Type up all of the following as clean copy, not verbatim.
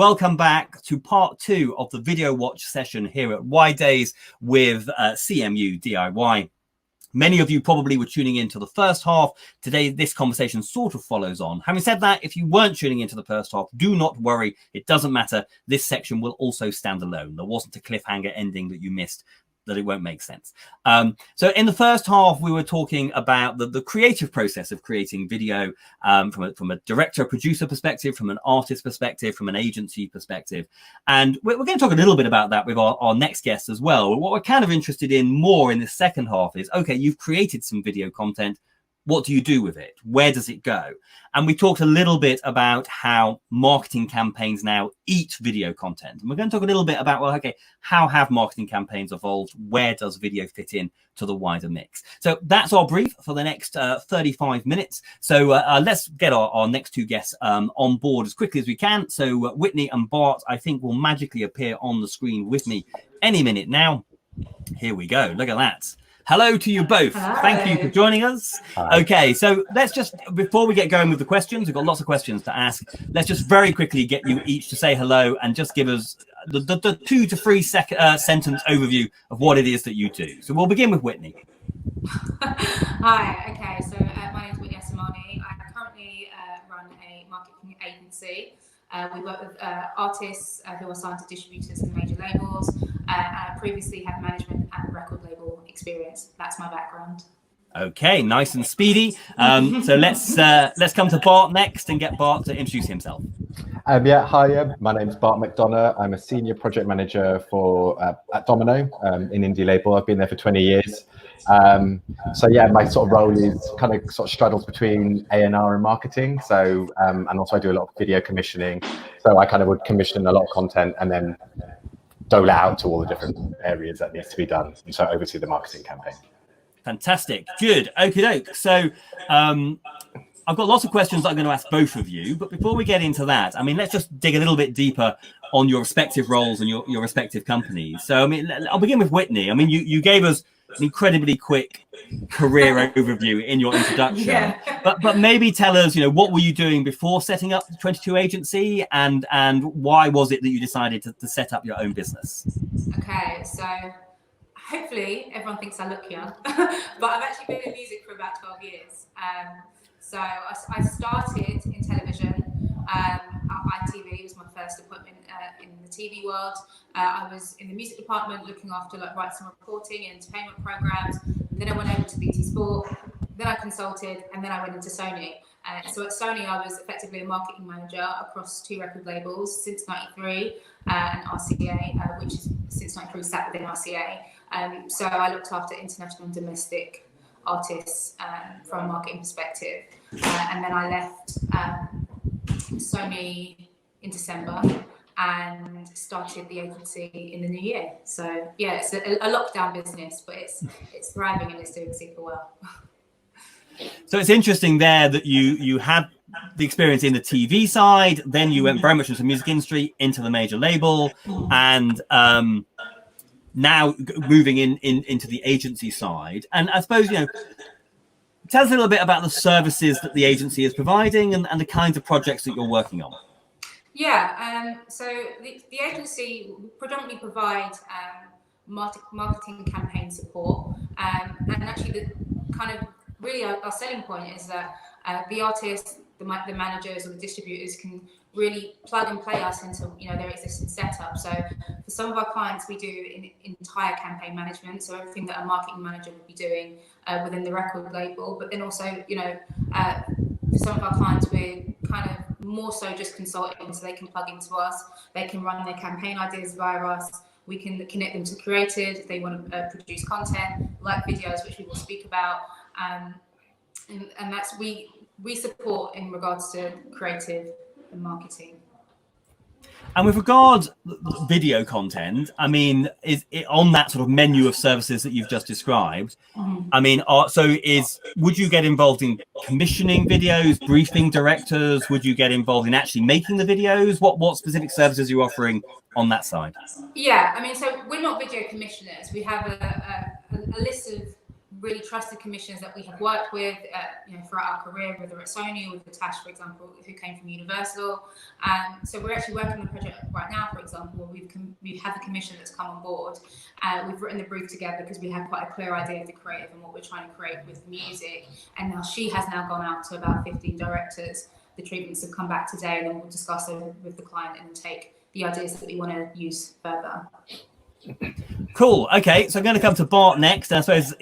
Welcome back to part 2 of the video watch session here at Y Days with CMU DIY. Many of you probably were tuning into the first half. Today, this conversation sort of follows on. Having said that, if you weren't tuning into the first half, do not worry. It doesn't matter. This section will also stand alone. There wasn't a cliffhanger ending that you missed, that it won't make sense. So in the first half, we were talking about the creative process of creating video from a director, producer perspective, from an artist perspective, from an agency perspective. And we're going to talk a little bit about that with our next guest as well. What we're kind of interested in more in the second half is, okay, you've created some video content. What do you do with it? Where does it go? And we talked a little bit about how marketing campaigns now eat video content. And we're going to talk a little bit about, well, okay, how have marketing campaigns evolved? Where does video fit in to the wider mix? So that's our brief for the next 35 minutes. So let's get our next two guests on board as quickly as we can. So Whitney and Bart, I think, will magically appear on the screen with me any minute now. Here we go. Look at that. Hello to you both. Hi. Thank you for joining us. Hi. Okay, so let's just, before we get going with the questions, we've got lots of questions to ask. Let's just very quickly get you each to say hello and just give us the 2 to 3 sentence overview of what it is that you do. So we'll begin with Whitney. Hi, okay, so my name is Whitney Asomani. I currently run a marketing agency. We work with artists who are signed to distributors and major labels. And I previously had management and record label experience. That's my background. Okay, nice and speedy. So let's come to Bart next and get Bart to introduce himself. Hi, my name's Bart McDonagh. I'm a senior project manager for at Domino, in indie label. I've been there for 20 years. So yeah, my sort of role is kind of sort of straddles between A&R and marketing. So and also I do a lot of video commissioning. So I kind of would commission a lot of content and then dole it out to all the different areas that needs to be done. And so oversee the marketing campaign. Fantastic. Good. Okie doke. So I've got lots of questions that I'm going to ask both of you. But before we get into that, I mean, let's just dig a little bit deeper on your respective roles and your respective companies. So, I mean, I'll begin with Whitney. I mean, you gave us an incredibly quick career overview in your introduction. Yeah. But maybe tell us, what were you doing before setting up the 22 agency and why was it that you decided to set up your own business? Okay, so hopefully everyone thinks I look young, but I've actually been in music for about 12 years. So I started in television. ITV was my first appointment in the TV world. I was in the music department looking after rights and reporting and entertainment programs. Then I went over to BT Sport. Then I consulted, and then I went into Sony. So at Sony, I was effectively a marketing manager across 2 record labels since '93 and RCA, which is since '93 sat within RCA. So I looked after international and domestic artists from a marketing perspective. And then I left Sony in December and started the agency in the new year. So yeah, it's a lockdown business, but it's thriving and it's doing super well. So it's interesting there that you had the experience in the TV side, then you went very much into the music industry, into the major label, and now moving into the agency side. And I suppose, tell us a little bit about the services that the agency is providing and the kinds of projects that you're working on. Yeah, so the agency predominantly provides marketing campaign support, and actually the kind of really our selling point is that the artists, the managers or the distributors can really plug and play us into their existing setup. So for some of our clients, we do entire campaign management, so everything that a marketing manager would be doing within the record label. But then also, for some of our clients, we're kind of more so just consulting, so they can plug into us, they can run their campaign ideas via us. We can connect them to creative if they want to produce content like videos, which we will speak about. And that's we support in regards to creative and marketing. And with regard to video content, I mean, is it on that sort of menu of services that you've just described? Mm-hmm. I mean, would you get involved in commissioning videos, briefing directors? Would you get involved in actually making the videos? What specific services are you offering on that side? Yeah, I mean, so we're not video commissioners. We have a list of really trusted commissions that we have worked with, throughout our career, whether it's Sony or with Tash, for example, who came from Universal. So we're actually working on a project right now, for example, where we have a commission that's come on board. We've written the brief together because we had quite a clear idea of the creative and what we're trying to create with music. And now she has now gone out to about 15 directors. The treatments have come back today, and then we'll discuss it with the client and take the ideas that we want to use further. Cool. Okay, so I'm going to come to Bart next. I suppose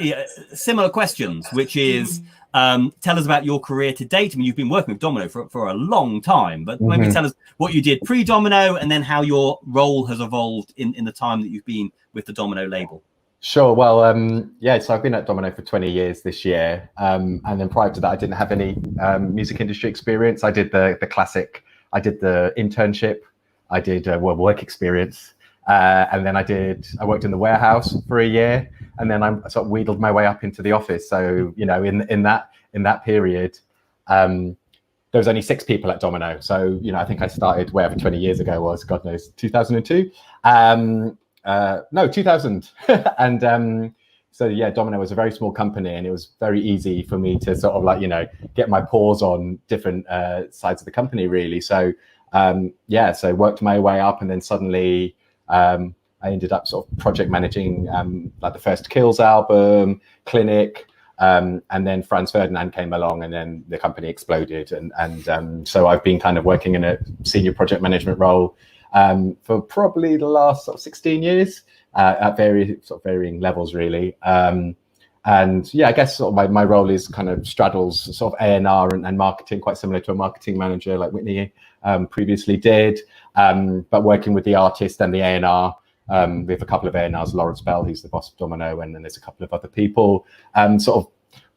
similar questions, which is tell us about your career to date. I mean, you've been working with Domino for a long time, but maybe tell us what you did pre-Domino and then how your role has evolved in the time that you've been with the Domino label. Sure. Well, so I've been at Domino for 20 years this year. And then prior to that, I didn't have any music industry experience. I did the classic, I did the internship, I did work experience. And then I worked in the warehouse for a year, and then I sort of wheedled my way up into the office. So, in that period, there was only 6 people at Domino. So, I think I started wherever 20 years ago was, God knows, 2002. No, 2000. And so, yeah, Domino was a very small company, and it was very easy for me to sort of get my paws on different sides of the company, really. So, so worked my way up, and then suddenly I ended up sort of project managing the first Kills album, Clinic, and then Franz Ferdinand came along, and then the company exploded. And so I've been kind of working in a senior project management role for probably the last sort of 16 years at varying levels, really. And yeah, I guess sort of my role is kind of straddles sort of A&R and marketing, quite similar to a marketing manager like Whitney previously did, but working with the artist and the A&R. We have a couple of A&Rs, Lawrence Bell, who's the boss of Domino, and then there's a couple of other people, sort of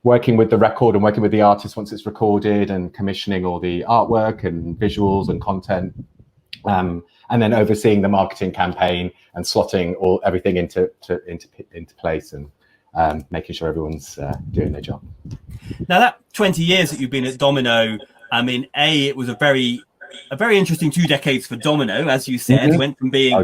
working with the record and working with the artist once it's recorded, and commissioning all the artwork and visuals and content, and then overseeing the marketing campaign and slotting everything into place, and making sure everyone's doing their job. Now, that 20 years that you've been at Domino, I mean, it was a very interesting 2 decades for Domino, as you said. Went from being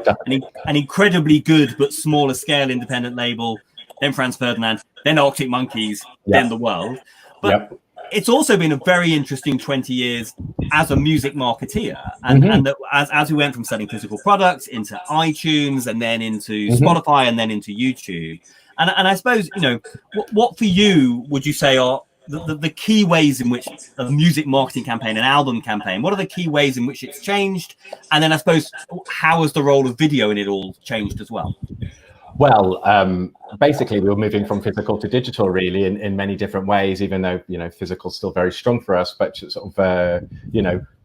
an incredibly good but smaller scale independent label, then Franz Ferdinand, then Arctic Monkeys, then The World. But it's also been a very interesting 20 years as a music marketeer. And as we went from selling physical products into iTunes, and then into Spotify, and then into YouTube. And I suppose, what for you would you say are the key ways in which a music marketing campaign, an album campaign, what are the key ways in which it's changed? And then I suppose, how has the role of video in it all changed as well? Well, basically, we were moving from physical to digital, really, in many different ways, even though, physical is still very strong for us, but sort of,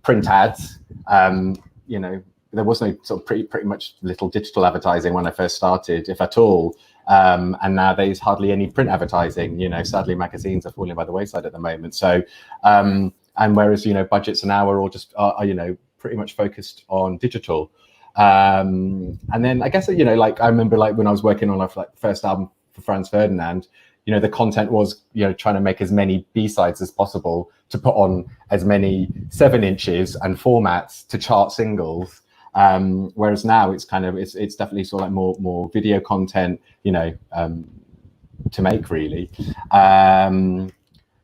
print ads, there was no sort of pretty much little digital advertising when I first started, if at all. And now there's hardly any print advertising. Sadly, magazines are falling by the wayside at the moment. So, and whereas, budgets now are all just, are pretty much focused on digital. And then I guess, I remember when I was working on the first album for Franz Ferdinand, the content was, trying to make as many B-sides as possible to put on as many 7 inches and formats to chart singles. Whereas now it's it's definitely sort of more video content, to make, really.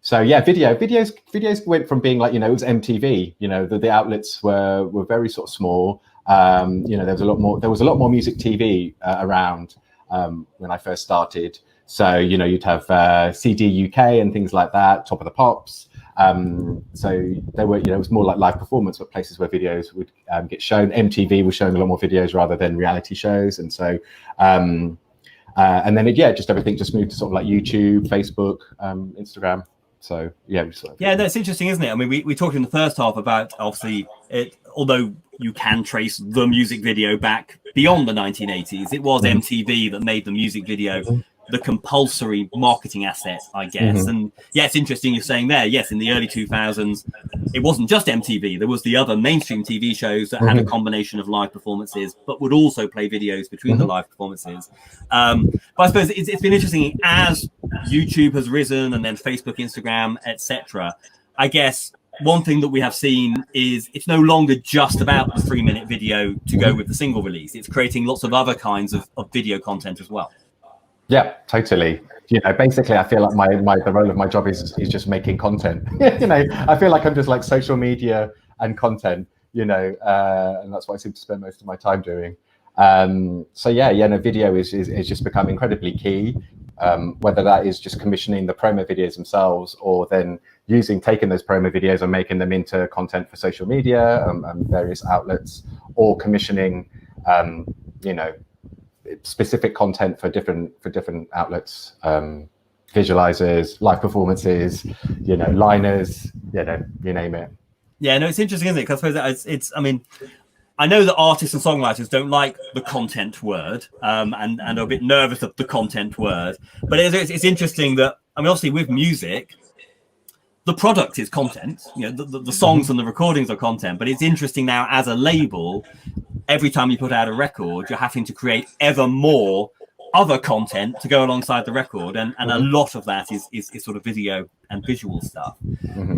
So yeah, videos went from being it was MTV, the outlets were very sort of small. There was a lot more music TV around when I first started. So, you'd have CD UK and things like that, Top of the Pops. So they were, it was more like live performance, but places where videos would get shown. MTV was showing a lot more videos rather than reality shows. And so, and then just everything just moved to sort of like YouTube, Facebook, Instagram. So that's interesting, isn't it? I mean, we talked in the first half about, obviously, although you can trace the music video back beyond the 1980s, it was MTV that made the music video the compulsory marketing asset, I guess. And yeah, it's interesting you're saying there, yes, in the early 2000s, it wasn't just MTV. There was the other mainstream TV shows that had a combination of live performances, but would also play videos between the live performances. But I suppose it's been interesting as YouTube has risen, and then Facebook, Instagram, etc. I guess one thing that we have seen is it's no longer just about the 3-minute video to go with the single release. It's creating lots of other kinds of video content as well. Yeah, totally. Basically, I feel like the role of my job is just making content. I feel like I'm just like social media and content. And that's what I seem to spend most of my time doing. So video is just become incredibly key. Whether that is just commissioning the promo videos themselves, or then taking those promo videos and making them into content for social media and various outlets, or commissioning, specific content for different outlets, visualizers, live performances, liners, you name it. Yeah, no, it's interesting, isn't it? Because I suppose it's I mean, I know that artists and songwriters don't like the content word, and are a bit nervous of the content word. But it's interesting that, I mean, obviously with music, the product is content. The songs and the recordings are content. But it's interesting now, as a label, every time you put out a record, you're having to create ever more other content to go alongside the record, and a lot of that is sort of video and visual stuff.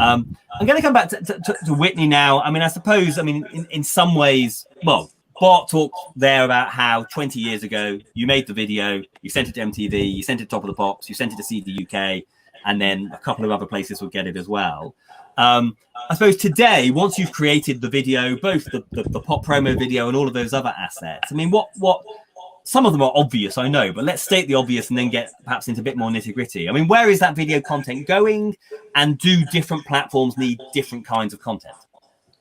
I'm going to come back to Whitney now. I mean, I suppose, in some ways, well, Bart talked there about how 20 years ago you made the video, you sent it to MTV, you sent it Top of the Pops, you sent it to CD UK, and then a couple of other places would get it as well. I suppose today, once you've created the video, both the pop promo video and all of those other assets, I mean, what some of them are obvious, I know, but let's state the obvious and then get perhaps into a bit more nitty gritty. I mean, where is that video content going, and do different platforms need different kinds of content?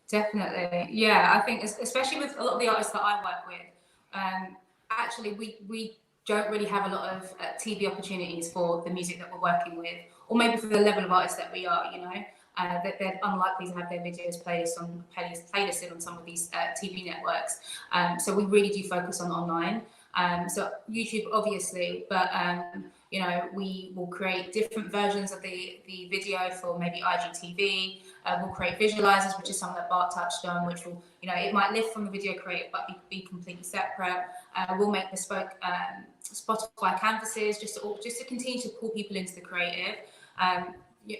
Definitely. Yeah, I think especially with a lot of the artists that I work with, actually we don't really have a lot of TV opportunities for the music that we're working with, or maybe for the level of artists that we are, that they're unlikely to have their videos playlisted on some of these TV networks. So we really do focus on online. So YouTube, obviously, but we will create different versions of the video for maybe IGTV. We'll create visualizers, which is something that Bart touched on, which will, it might lift from the video created, but be completely separate. We'll make bespoke Spotify canvases just to continue to pull people into the creative.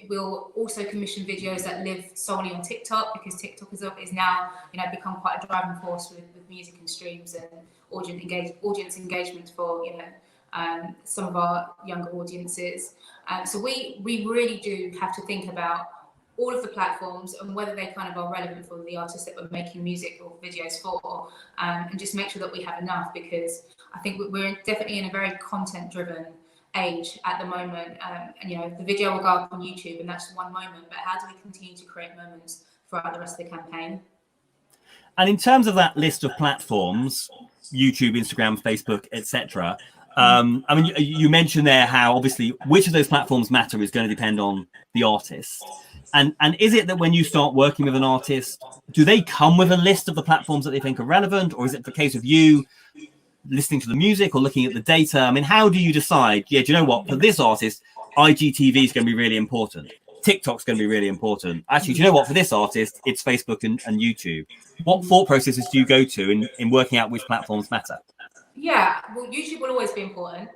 We'll also commission videos that live solely on TikTok, because TikTok is now become quite a driving force with music and streams and audience engagement for some of our younger audiences. So we really do have to think about all of the platforms and whether they kind of are relevant for the artists that we're making music or videos for, and just make sure that we have enough, because I think we're definitely in a very content-driven age at the moment. And the video will go up on YouTube, and that's one moment, but how do we continue to create moments throughout the rest of the campaign? And in terms of that list of platforms, YouTube, Instagram, Facebook, etc., you mentioned there how obviously which of those platforms matter is going to depend on the artist. And is it that when you start working with an artist, do they come with a list of the platforms that they think are relevant, or is it the case of you listening to the music or looking at the data? I mean, how do you decide, do you know what, for this artist, IGTV is going to be really important, TikTok's going to be really important, actually, do you know what, for this artist, it's Facebook and YouTube? What thought processes do you go to in working out which platforms matter? Yeah, well, YouTube will always be important.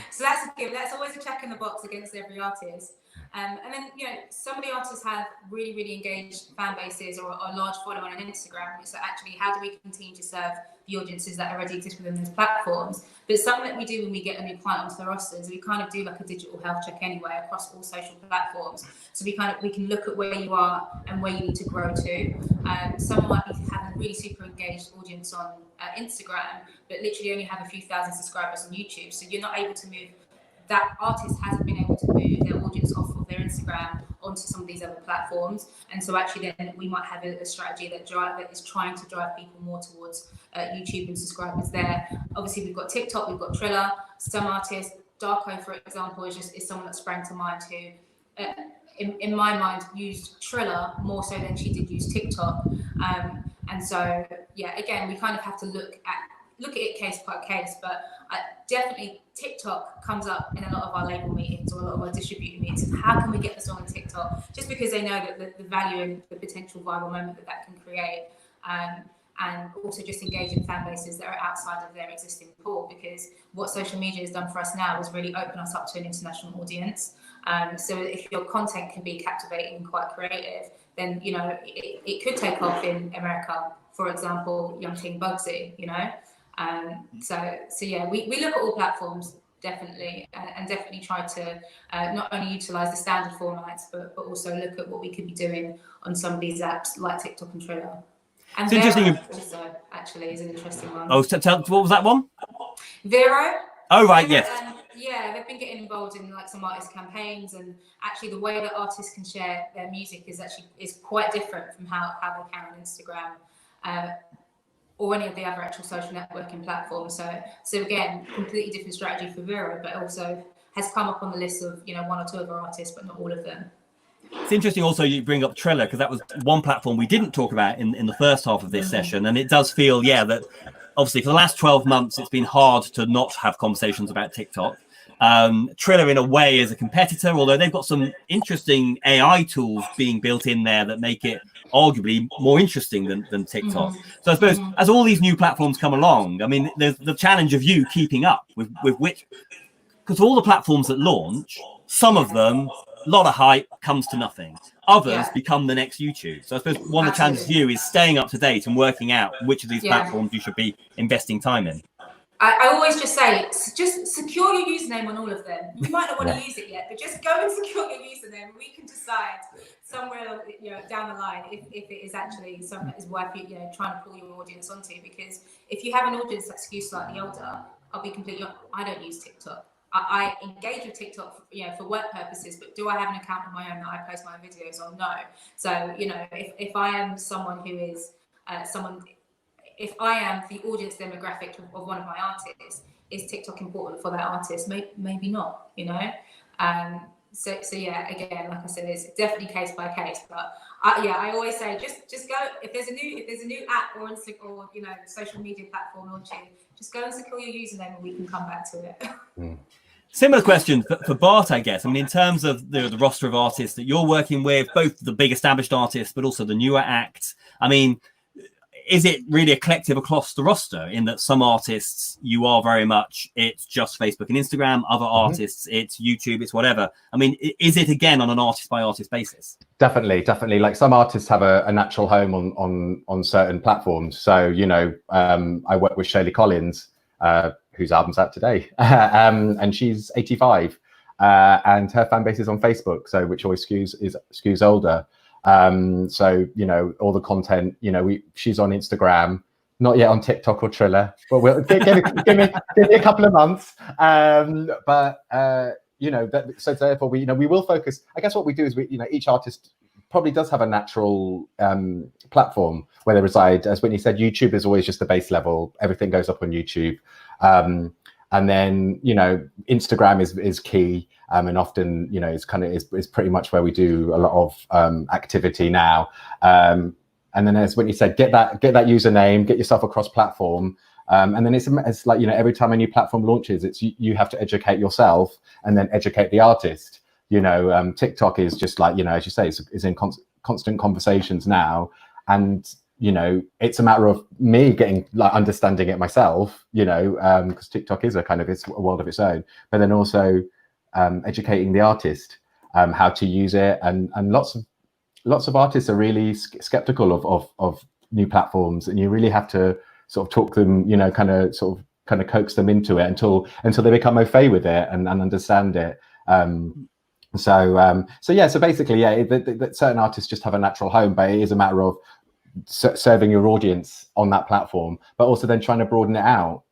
So that's a given. That's always a check in the box against every artist. And then, some of the artists have really, really engaged fan bases or a large following on Instagram. So actually, how do we continue to serve the audiences that already exist within those platforms? But something that we do when we get a new client onto the roster is we kind of do like a digital health check anyway across all social platforms. So we can look at where you are and where you need to grow to. Someone might be having a really super engaged audience on Instagram, but literally only have a few thousand subscribers on YouTube. So you're not able to move. That artist hasn't been able to move their audience off of their Instagram onto some of these other platforms. And so actually then we might have a strategy that is trying to drive people more towards YouTube and subscribers there. Obviously, we've got TikTok, we've got Triller. Some artists, Darko, for example, is someone that sprang to mind who, in my mind, used Triller more so than she did use TikTok. And so, again, we kind of have to look at it case by case, but definitely TikTok comes up in a lot of our label meetings or a lot of our distributor meetings. How can we get the song on TikTok? Just because they know that the value and the potential viral moment that can create, and also just engaging fan bases that are outside of their existing pool, because what social media has done for us now is really open us up to an international audience. So if your content can be captivating and quite creative, then it could take off in America, for example, Young King Bugsy, So we look at all platforms definitely, and definitely try to not only utilize the standard formats, but also look at what we could be doing on some of these apps like TikTok and Triller. And it's Vero interesting. also actually is an interesting one. Oh, what was that one? Vero. Oh, right, Vero, yes. Yeah, they've been getting involved in like some artist campaigns, and actually the way that artists can share their music is quite different from how they can on Instagram. Or any of the other actual social networking platforms. So again, completely different strategy for Vero, but also has come up on the list of, 1 or 2 other artists, but not all of them. It's interesting also you bring up Triller, because that was one platform we didn't talk about in the first half of this session. And it does feel, that obviously for the last 12 months, it's been hard to not have conversations about TikTok. Triller in a way is a competitor, although they've got some interesting AI tools being built in there that make it arguably more interesting than TikTok. So I suppose as all these new platforms come along, I mean, there's the challenge of you keeping up with which, because all the platforms that launch, some of them, a lot of hype comes to nothing. Others become the next YouTube. So I suppose one of the challenges for you is staying up to date and working out which of these platforms you should be investing time in. I always just say, just secure your username on all of them. You might not want to use it yet, but just go and secure your username. We can decide somewhere, down the line if it is actually something that is worth trying to pull your audience onto. Because if you have an audience that skews slightly older, I'll be completely honest, I don't use TikTok. I engage with TikTok, for work purposes, but do I have an account of my own that I post my videos on? No. So, if I am someone who is if I am the audience demographic of one of my artists, is TikTok important for that artist? Maybe not, So yeah, again, like I said, it's definitely case by case. But I always say just go, if there's a new app or Instagram or social media platform launching, just go and secure your username and we can come back to it. Similar question for Bart, I guess. I mean, in terms of the roster of artists that you're working with, both the big established artists, but also the newer acts. I mean, is it really a collective across the roster in that some artists you are very much, it's just Facebook and Instagram, other artists, it's YouTube, it's whatever. I mean, is it again on an artist by artist basis? Definitely. Like some artists have a natural home on certain platforms. So, I work with Shirley Collins, whose album's out today, and she's 85, and her fan base is on Facebook, so which always skews older. So all the content, she's on Instagram, not yet on TikTok or Triller, but we'll give me a couple of months. So therefore we will focus. I guess what we do is each artist probably does have a natural platform where they reside. As Whitney said, YouTube is always just the base level. Everything goes up on YouTube. And then, Instagram is key. And often, is pretty much where we do a lot of activity now. And then, as Whitney said, get that username, get yourself across platform. And then it's like, every time a new platform launches, it's you have to educate yourself and then educate the artist. TikTok is just like, as you say, is in constant conversations now. And it's a matter of me getting understanding it myself, because TikTok is it's a world of its own, but then also educating the artist how to use it, and lots of artists are really skeptical of new platforms, and you really have to sort of talk them, kind of coax them into it until they become au fait with it and understand it. So basically, that certain artists just have a natural home, but it is a matter of serving your audience on that platform, but also then trying to broaden it out,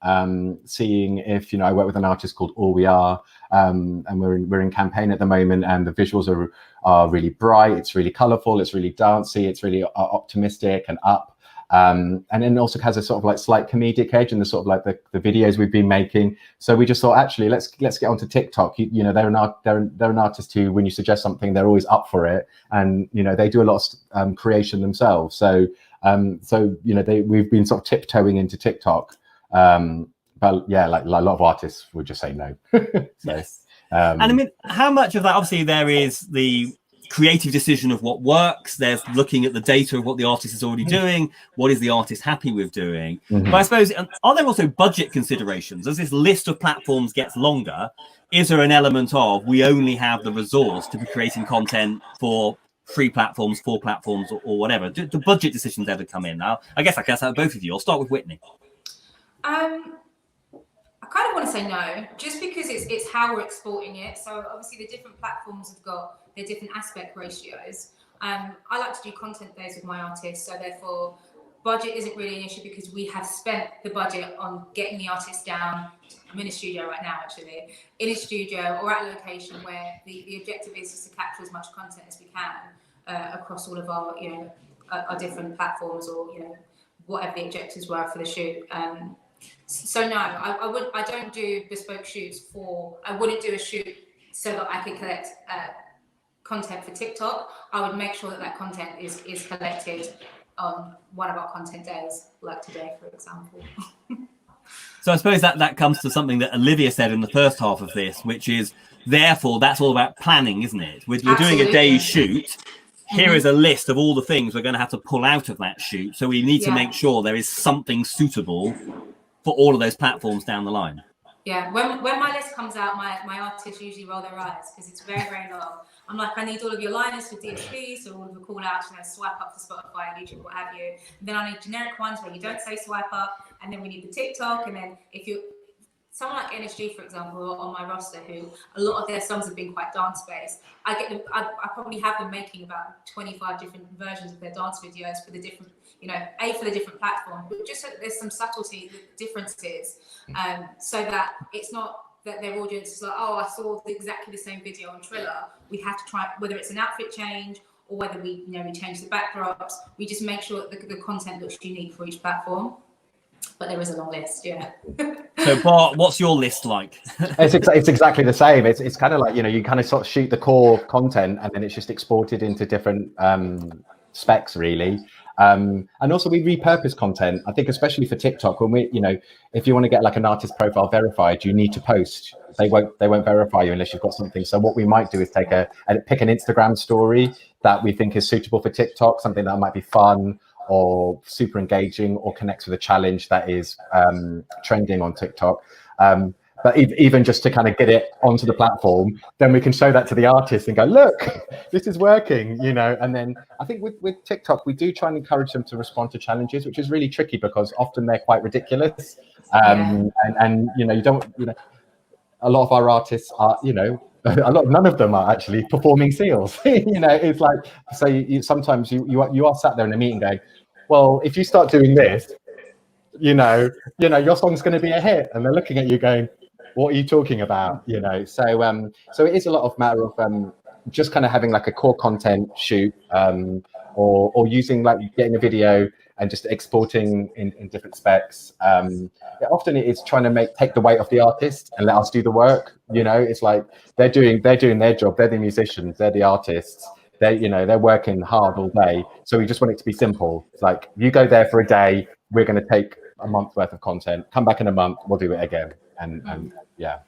seeing if I work with an artist called All We Are, and we're in campaign at the moment, and the visuals are really bright, it's really colorful, it's really dancey, it's really optimistic and up, and then also has a sort of like slight comedic edge in the sort of like the videos we've been making. So we just thought, actually, let's get onto TikTok. They're an artist who, when you suggest something, they're always up for it, and they do a lot of creation themselves. So we've been sort of tiptoeing into TikTok, but yeah, like a lot of artists would just say no. Yes. And I mean, how much of that, obviously there is the creative decision of what works, there's looking at the data of what the artist is already doing, what is the artist happy with doing, but I suppose, are there also budget considerations? As this list of platforms gets longer, is there an element of we only have the resource to be creating content for 3 platforms, 4 platforms, or whatever? Do budget decisions ever come in? Now I guess I can ask both of you. I'll start with Whitney. I kind of want to say no, just because it's how we're exporting it. So obviously the different platforms have got their different aspect ratios. I like to do content days with my artists, so therefore budget isn't really an issue because we have spent the budget on getting the artist down. I'm in a studio right now, actually, in a studio or at a location where the objective is just to capture as much content as we can across all of our, our different platforms, or, whatever the objectives were for the shoot. So no, I don't do bespoke shoots I wouldn't do a shoot so that I could collect content for TikTok. I would make sure that content is collected on one of our content days, like today, for example. So I suppose that comes to something that Olivia said in the first half of this, which is, therefore, that's all about planning, isn't it? You're doing a day's shoot. Here is a list of all the things we're going to have to pull out of that shoot. So we need to make sure there is something suitable for all of those platforms down the line. Yeah, when my list comes out, my artists usually roll their eyes because it's very, very long. I'm like, I need all of your liners for DSP, so all of the call outs, swipe up for Spotify, YouTube, what have you. And then I need generic ones where you don't say swipe up, and then we need the TikTok. And then if you, someone like NSG, for example, on my roster, who a lot of their songs have been quite dance based, I probably have them making about 25 different versions of their dance videos for the different, for the different platforms, but just so that there's some subtlety differences, so that it's not that their audience is like, oh, I saw exactly the same video on Triller. We have to try, whether it's an outfit change or whether we change the backdrops, we just make sure that the content looks unique for each platform. But there is a long list, yeah. So Bart, what's your list like? It's exactly the same. It's kind of like, you kind of sort of shoot the core content and then it's just exported into different specs, really. And also we repurpose content. I think especially for TikTok, when we, if you want to get like an artist profile verified, you need to post. They won't verify you unless you've got something. So what we might do is pick an Instagram story that we think is suitable for TikTok, something that might be fun or super engaging or connects with a challenge that is trending on TikTok. But even just to kind of get it onto the platform, then we can show that to the artist and go, look, this is working, And then I think with TikTok, we do try and encourage them to respond to challenges, which is really tricky because often they're quite ridiculous. And you don't, a lot of our artists are, none of them are actually performing seals. It's like, so sometimes you are sat there in a meeting going, well, if you start doing this, your song's going to be a hit, and they're looking at you going, what are you talking about? So it is a lot of matter of just kind of having like a core content shoot, or using like getting a video and just exporting in different specs. Often it is trying to take the weight off the artist and let us do the work. It's like they're doing their job. They're the musicians. They're the artists. They're working hard all day. So we just want it to be simple. It's like, you go there for a day. We're going to take a month's worth of content. Come back in a month. We'll do it again. And yeah.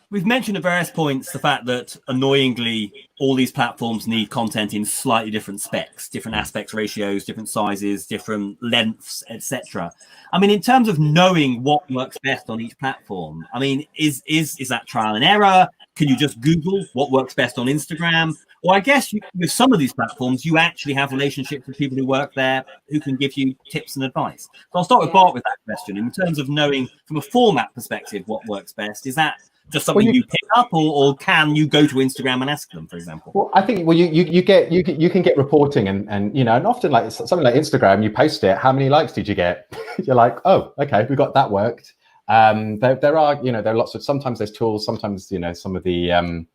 We've mentioned at various points the fact that, annoyingly, all these platforms need content in slightly different specs, different aspect ratios, different sizes, different lengths, etc. I mean, in terms of knowing what works best on each platform, I mean, is that trial and error? Can you just Google what works best on Instagram? Or I guess with some of these platforms, you actually have relationships with people who work there who can give you tips and advice. So I'll start with Bart with that question. In terms of knowing from a format perspective what works best, is that just something you pick up, or can you go to Instagram and ask them, for example? Well, I think you can get reporting and often like something like Instagram, you post it. How many likes did you get? You're like, oh, okay, we got that worked. There are lots of, sometimes there's tools, sometimes some of the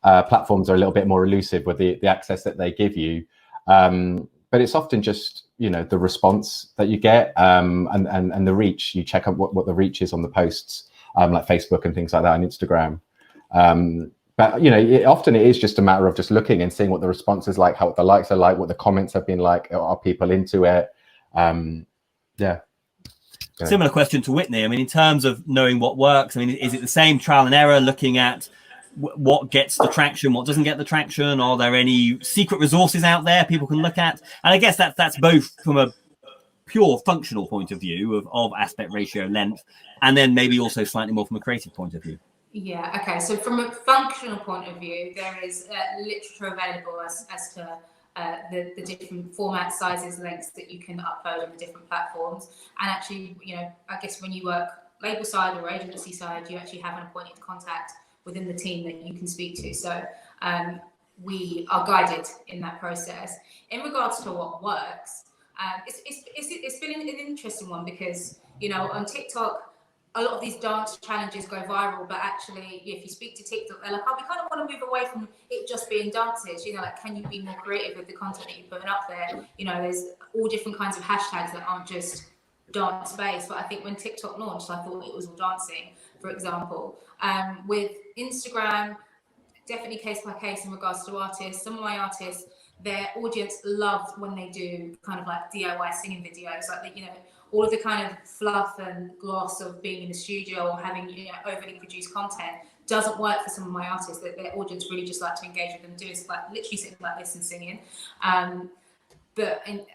platforms are a little bit more elusive with the access that they give you, but it's often just the response that you get, and the reach. You check out what the reach is on the posts, like Facebook and things like that on Instagram. But often it is just a matter of just looking and seeing what the response is like, how the likes are like, what the comments have been like. Are people into it? Yeah. Similar question to Whitney. I mean, in terms of knowing what works, I mean, is it the same trial and error, looking at what gets the traction, what doesn't get the traction? Are there any secret resources out there people can look at? And I guess that's both from a pure functional point of view of aspect ratio, length, and then maybe also slightly more from a creative point of view. Yeah, okay. So from a functional point of view, there is literature available as to the different format, sizes, lengths that you can upload on the different platforms. And actually, I guess when you work label side or agency side, you actually have an appointed contact within the team that you can speak to. So we are guided in that process. In regards to what works, it's been an interesting one because, you know, on TikTok, a lot of these dance challenges go viral, but actually, if you speak to TikTok, they're like, oh, we kind of want to move away from it just being dances. You know, like, can you be more creative with the content that you're putting up there? You know, there's all different kinds of hashtags that aren't just dance based. But I think when TikTok launched, I thought it was all dancing, for example. With Instagram, definitely case by case in regards to artists. Some of my artists, their audience loves when they do kind of like DIY singing videos, like, you know, all of the kind of fluff and gloss of being in the studio or having, you know, overly produced content doesn't work for some of my artists. That their audience really just like to engage with them, doing like literally sitting like this and singing. And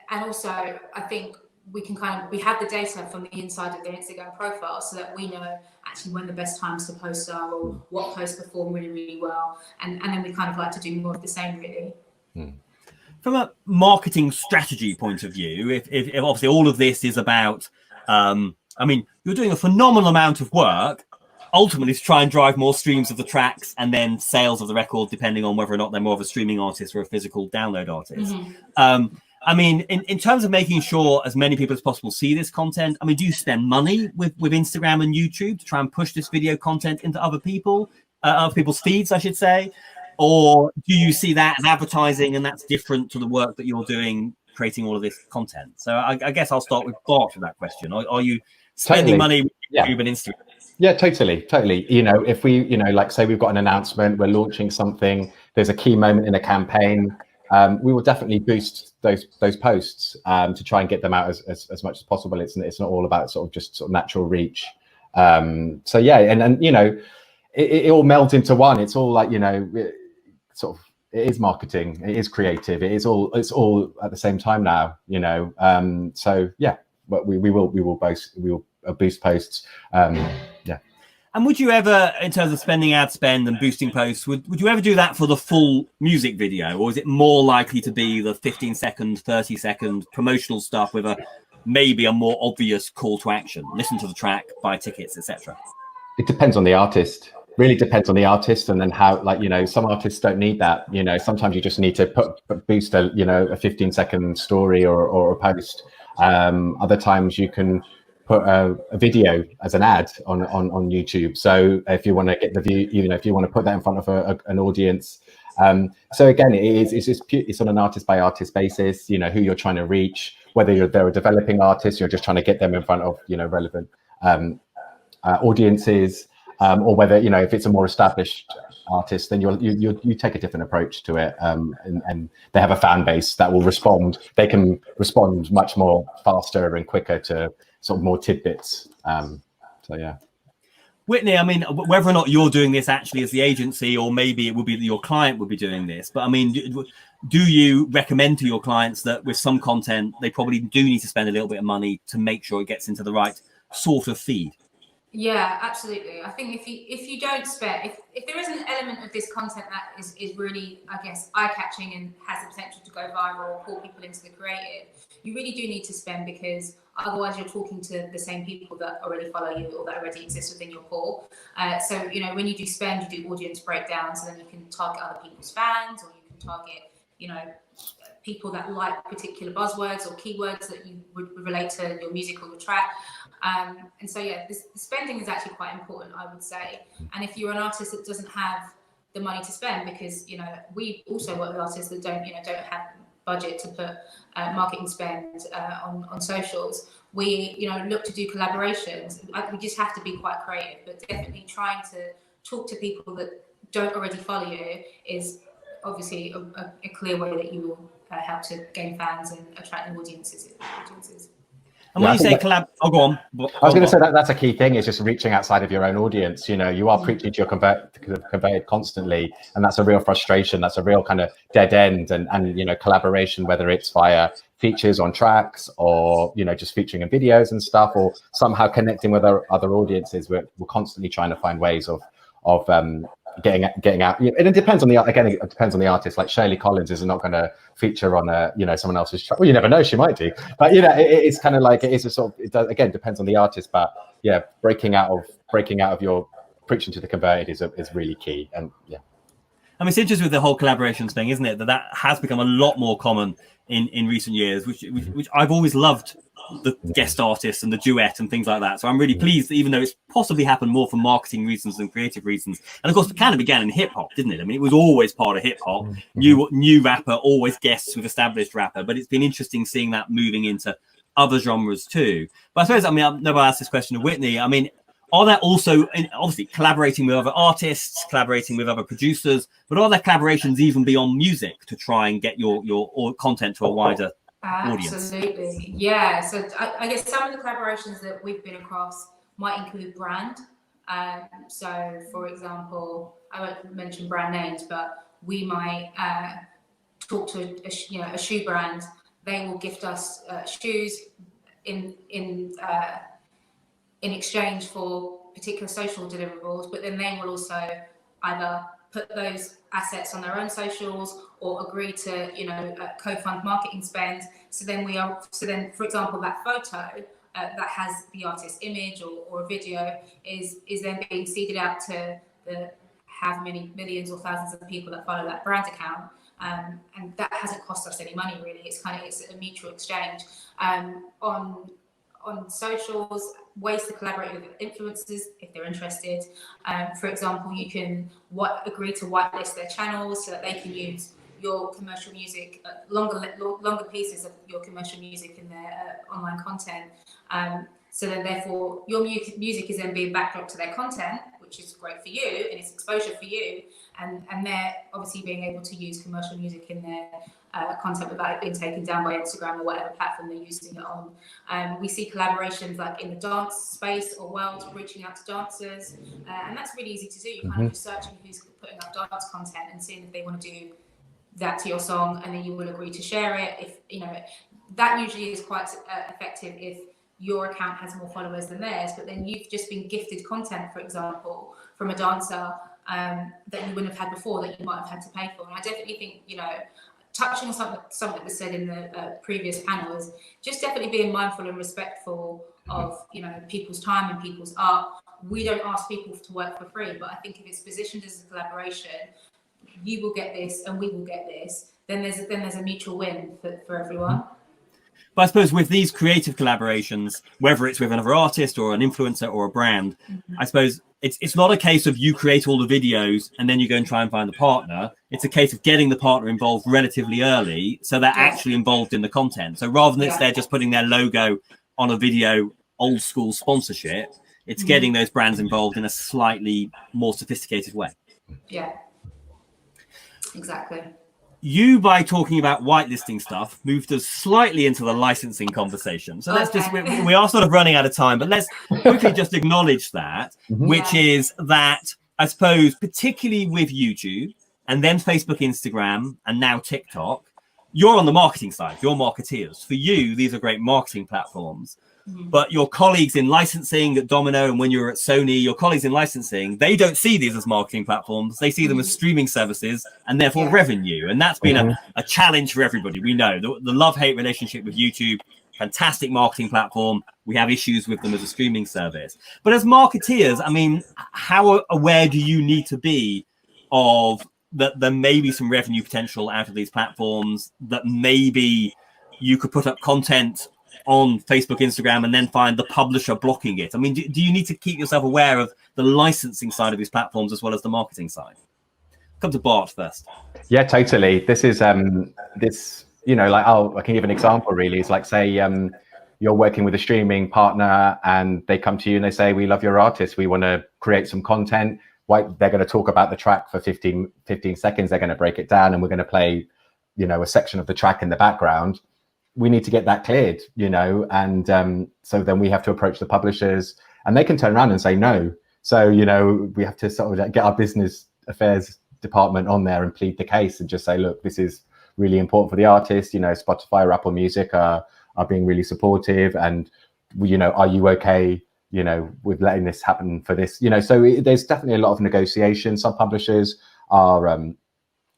also I think we have the data from the inside of their Instagram profile, so that we know actually when the best times to post are, or what posts perform really, really well, and then we kind of like to do more of the same, really. From a marketing strategy point of view, if obviously all of this is about, I mean, you're doing a phenomenal amount of work, ultimately to try and drive more streams of the tracks and then sales of the record, depending on whether or not they're more of a streaming artist or a physical download artist. I mean, in terms of making sure as many people as possible see this content, I mean, do you spend money with Instagram and YouTube to try and push this video content into other people's feeds, I should say? Or do you see that as advertising and that's different to the work that you're doing, creating all of this content? So I guess I'll start with Bart with that question. Are you spending money with YouTube and Instagram? Yeah, totally. You know, if we, you know, like say we've got an announcement, we're launching something, there's a key moment in a campaign, we will definitely boost those posts to try and get them out as much as possible. It's not all about sort of natural reach. So yeah, and you know, it all melds into one. It's all like, you know, it is marketing, it is creative, it's all at the same time now, you know. So yeah, but we will boost posts. Yeah. And would you ever, in terms of spending ad spend and boosting posts, would you ever do that for the full music video, or is it more likely to be the 15-second, 30-second promotional stuff with maybe a more obvious call to action? Listen to the track, buy tickets, etc. It depends on the artist. Really depends on the artist, and then how, like, you know, some artists don't need that. You know, sometimes you just need to boost a 15-second story or a post. Other times you can put a video as an ad on YouTube. So if you want to get the view, you know, if you want to put that in front of an audience. So again, it's on an artist by artist basis. You know, who you're trying to reach, whether they're a developing artist, you're just trying to get them in front of, you know, relevant audiences. Or whether, you know, if it's a more established artist, then you take a different approach to it, and they have a fan base that will respond. They can respond much more faster and quicker to sort of more tidbits. So yeah. Whitney, I mean, whether or not you're doing this actually as the agency, or maybe it would be your client would be doing this, but I mean, do you recommend to your clients that with some content they probably do need to spend a little bit of money to make sure it gets into the right sort of feed? Yeah, absolutely. I think if you don't spend, if there is an element of this content that is really, I guess, eye-catching and has the potential to go viral or pull people into the creative, you really do need to spend, because otherwise you're talking to the same people that already follow you or that already exist within your pool. So, you know, when you do spend, you do audience breakdowns, and then you can target other people's fans, or you can target, you know, people that like particular buzzwords or keywords that you would relate to your music or your track. And so yeah, the spending is actually quite important, I would say. And if you're an artist that doesn't have the money to spend, because, you know, we also work with artists that don't have budget to put marketing spend on socials, we, you know, look to do collaborations. We just have to be quite creative, but definitely trying to talk to people that don't already follow you is obviously a clear way that you will help to gain fans and attract new audiences. And when you say collab, go on. I was going to say that's a key thing, is just reaching outside of your own audience. You know, you are preaching to your converted constantly, and that's a real frustration. That's a real kind of dead end. And you know, collaboration, whether it's via features on tracks, or, you know, just featuring in videos and stuff, or somehow connecting with other audiences. We're constantly trying to find ways of getting out. And it depends on it depends on the artist. Like Shirley Collins is not going to feature on someone else's track. Well, you never know, she might do. But, you know, it's kind of like, it is a sort of, it does, again, depends on the artist. But yeah, breaking out of your preaching to the converted is really key. And yeah. I mean, it's interesting with the whole collaborations thing, isn't it? That has become a lot more common in recent years, which I've always loved, the guest artists and the duet and things like that. So I'm really pleased that, even though it's possibly happened more for marketing reasons than creative reasons. And of course, it kind of began in hip hop, didn't it? I mean, it was always part of hip hop. New rapper, always guests with established rapper. But it's been interesting seeing that moving into other genres too. But I suppose, I mean, I've never asked this question of Whitney. I mean, are there also, obviously, collaborating with other artists, collaborating with other producers, but are there collaborations even beyond music to try and get your content to a wider audience? Absolutely, yeah. So I guess some of the collaborations that we've been across might include brand. So, for example, I won't mention brand names, but we might talk to a shoe brand. They will gift us shoes in exchange for particular social deliverables, but then they will also either put those assets on their own socials or agree to, co-fund marketing spend. So then, for example, that photo that has the artist's image or a video is then being seeded out to the however many millions or thousands of people that follow that brand account. And that hasn't cost us any money, really. It's a mutual exchange. On socials, ways to collaborate with influencers if they're interested. For example, you can agree to whitelist their channels so that they can use your commercial music, longer pieces of your commercial music in their online content. So then, therefore, your music is then being backdrop to their content, which is great for you and it's exposure for you. And they're obviously being able to use commercial music in their content without it being taken down by Instagram or whatever platform they're using it on. We see collaborations like in the dance space or world, reaching out to dancers, and that's really easy to do. You kind of just searching who's putting up dance content and seeing if they want to do that to your song, and then you will agree to share it. If that usually is quite effective if your account has more followers than theirs, but then you've just been gifted content, for example, from a dancer that you wouldn't have had before, that you might have had to pay for. And I definitely think, touching on something that was said in the previous panel, is just definitely being mindful and respectful of people's time and people's art. We don't ask people to work for free, but I think if it's positioned as a collaboration, you will get this and we will get this, then there's a mutual win for everyone. But I suppose with these creative collaborations, whether it's with another artist or an influencer or a brand, I suppose it's not a case of you create all the videos and then you go and try and find the partner. It's a case of getting the partner involved relatively early, so they're actually involved in the content. So rather than they're just putting their logo on a video, old school sponsorship, it's getting those brands involved in a slightly more sophisticated way. Yeah, exactly. You, by talking about whitelisting stuff, moved us slightly into the licensing conversation. So let's we are sort of running out of time, but let's quickly just acknowledge that, which is that, I suppose, particularly with YouTube and then Facebook, Instagram, and now TikTok, you're on the marketing side, you're marketeers. For you, these are great marketing platforms. But your colleagues in licensing at Domino, and when you're at Sony, your colleagues in licensing, they don't see these as marketing platforms. They see them as streaming services and therefore revenue. And that's been a challenge for everybody. We know the love-hate relationship with YouTube, fantastic marketing platform. We have issues with them as a streaming service. But as marketeers, I mean, how aware do you need to be of that there may be some revenue potential out of these platforms, that maybe you could put up content on Facebook, Instagram, and then find the publisher blocking it? I mean, do you need to keep yourself aware of the licensing side of these platforms as well as the marketing side? Come to Bart first. Yeah, totally. This is I can give an example really. It's like, say you're working with a streaming partner and they come to you and they say, we love your artist, we want to create some content. They're going to talk about the track for 15 seconds, they're going to break it down, and we're going to play a section of the track in the background. We need to get that cleared, and so then we have to approach the publishers, and they can turn around and say no. So, we have to sort of get our business affairs department on there and plead the case and just say, look, this is really important for the artist. Spotify or Apple Music are being really supportive, and are you okay, with letting this happen for this? So there's definitely a lot of negotiation. Some publishers are a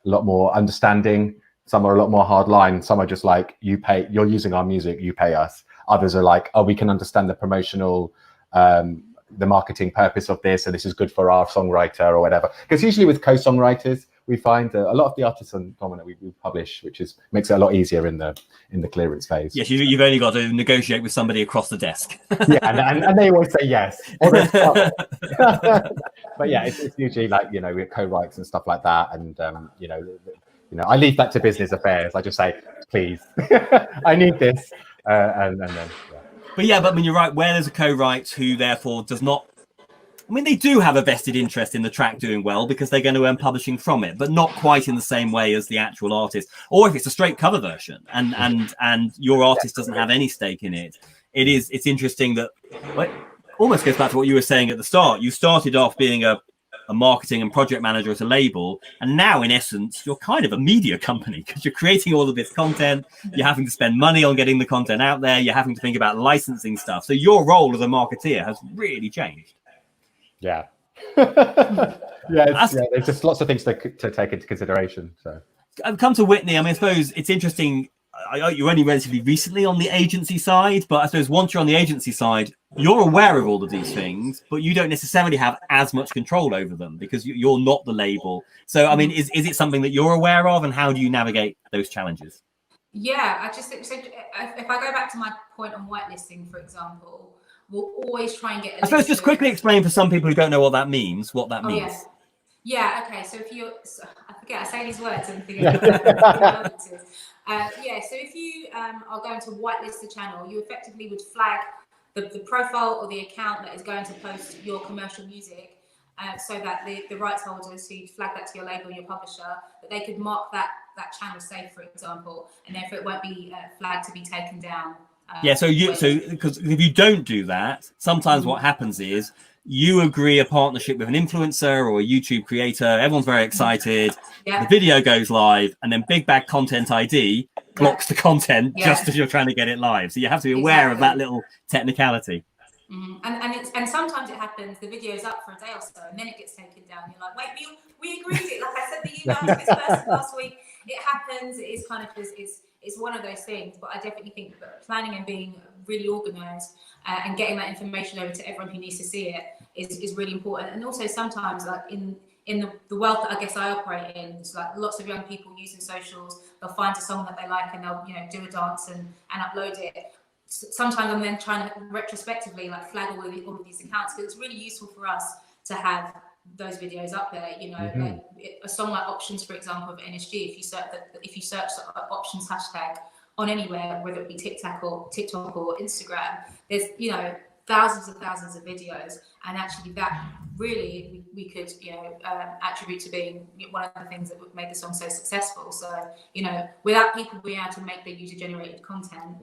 lot more understanding. Some are a lot more hardline. Some are just like, you're using our music, you pay us. Others are like, oh, we can understand the promotional the marketing purpose of this, and this is good for our songwriter or whatever. Because usually with co-songwriters, we find a lot of the artists on Domino we publish, which makes it a lot easier in the clearance phase. Yes, you've only got to negotiate with somebody across the desk. Yeah, and they always say yes. But yeah, it's usually like, you know, we co-writes and stuff like that, and you know, I leave that to business affairs. I just say, please, I need this, and then. Yeah. But yeah, but I mean, you're right. Where there's a co-write who therefore does not. I mean, they do have a vested interest in the track doing well because they're going to earn publishing from it, but not quite in the same way as the actual artist. Or if it's a straight cover version and your artist doesn't have any stake in it, it's interesting that it almost goes back to what you were saying at the start. You started off being a marketing and project manager at a label, and now in essence you're kind of a media company because you're creating all of this content. You're having to spend money on getting the content out there. You're having to think about licensing stuff. So your role as a marketeer has really changed. Yeah. There's just lots of things to take into consideration. So I've come to Whitney. I mean, I suppose it's interesting. You're only relatively recently on the agency side, but I suppose once you're on the agency side, you're aware of all of these things, but you don't necessarily have as much control over them because you're not the label. So, I mean, is it something that you're aware of, and how do you navigate those challenges? Yeah, I just think so. If I go back to my point on whitelisting, for example, we'll always try and get. I suppose just quickly explain for some people who don't know what that means. What that means. Yeah. Okay. So if you, I forget, I say these words and forget. So if you are going to whitelist the channel, you effectively would flag the profile or the account that is going to post your commercial music, so that the rights holders who flag that to your label, your publisher, that they could mark that channel safe, for example, and therefore it won't be flagged to be taken down. So because if you don't do that, sometimes what happens is you agree a partnership with an influencer or a YouTube creator. Everyone's very excited. The video goes live, and then Big Bag Content ID blocks the content just as you're trying to get it live. So you have to be aware of that little technicality. And sometimes it happens. The video's up for a day or so, and then it gets taken down. You're like, wait, we agreed it. Like I said, the email to this person last week. It happens. It is kind of it's one of those things. But I definitely think that planning and being really organised and getting that information over to everyone who needs to see it is really important. And also sometimes, like in the world that I guess I operate in, it's like lots of young people using socials. They'll find a song that they like and they'll do a dance and upload it. Sometimes I'm then trying to retrospectively like flag all of these accounts, because it's really useful for us to have those videos up there. Like a song like Options, for example, of NSG. If you search the Options hashtag on anywhere, whether it be TikTok or Instagram, there's thousands and thousands of videos, and actually that really we could attribute to being one of the things that made the song so successful. So without people being able to make their user generated content,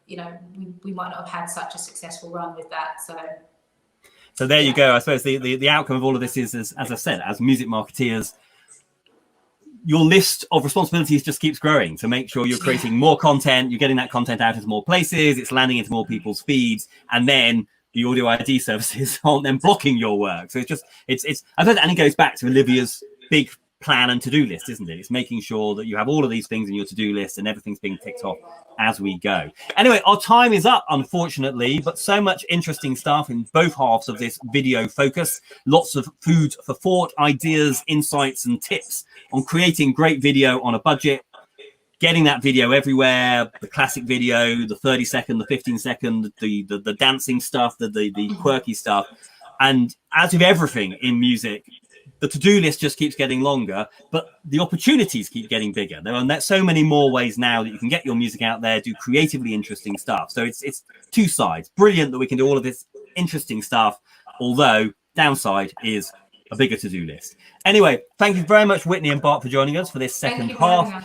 we might not have had such a successful run with that. So there you go. I suppose the outcome of all of this is, as I said, as music marketeers, your list of responsibilities just keeps growing to make sure you're creating more content, you're getting that content out into more places, it's landing into more people's feeds, and then the audio ID services aren't then blocking your work. So it's I think, and it goes back to Olivia's big plan and to-do list, isn't it? It's making sure that you have all of these things in your to-do list and everything's being ticked off as we go. Anyway, our time is up, unfortunately, but so much interesting stuff in both halves of this video focus. Lots of food for thought, ideas, insights, and tips on creating great video on a budget, getting that video everywhere, the classic video, the 30-second, the 15-second, the dancing stuff, the quirky stuff. And as with everything in music, the to-do list just keeps getting longer, but the opportunities keep getting bigger. There are so many more ways now that you can get your music out there, do creatively interesting stuff. So it's two sides. Brilliant that we can do all of this interesting stuff, although downside is a bigger to-do list. Anyway, thank you very much, Whitney and Bart, for joining us for this second half.